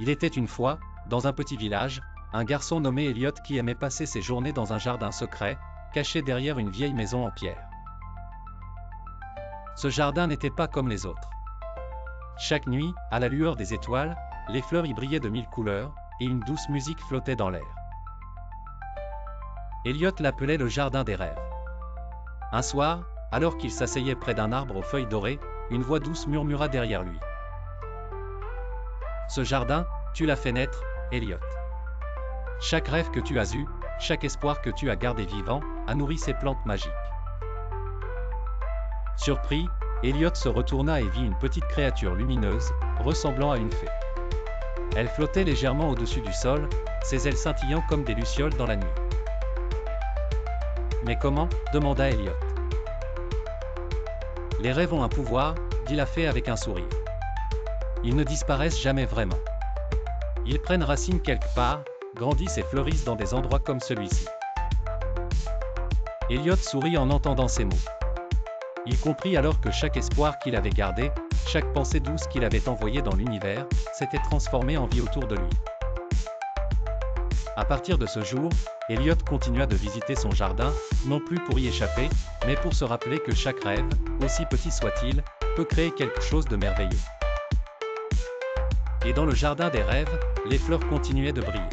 Il était une fois, dans un petit village, un garçon nommé Elliot qui aimait passer ses journées dans un jardin secret, caché derrière une vieille maison en pierre. Ce jardin n'était pas comme les autres. Chaque nuit, à la lueur des étoiles, les fleurs y brillaient de 1000 couleurs, et une douce musique flottait dans l'air. Elliot l'appelait le jardin des rêves. Un soir, alors qu'il s'asseyait près d'un arbre aux feuilles dorées, une voix douce murmura derrière lui. Ce jardin, tu l'as fait naître, Elliot. Chaque rêve que tu as eu, chaque espoir que tu as gardé vivant, a nourri ces plantes magiques. Surpris, Elliot se retourna et vit une petite créature lumineuse, ressemblant à une fée. Elle flottait légèrement au-dessus du sol, ses ailes scintillant comme des lucioles dans la nuit. « Mais comment ?» demanda Elliot. « Les rêves ont un pouvoir, » dit la fée avec un sourire. « Ils ne disparaissent jamais vraiment. Ils prennent racine quelque part, grandissent et fleurissent dans des endroits comme celui-ci. » Elliot sourit en entendant ces mots. Il comprit alors que chaque espoir qu'il avait gardé, chaque pensée douce qu'il avait envoyée dans l'univers, s'était transformée en vie autour de lui. À partir de ce jour, Elliot continua de visiter son jardin, non plus pour y échapper, mais pour se rappeler que chaque rêve, aussi petit soit-il, peut créer quelque chose de merveilleux. Et dans le jardin des rêves, les fleurs continuaient de briller.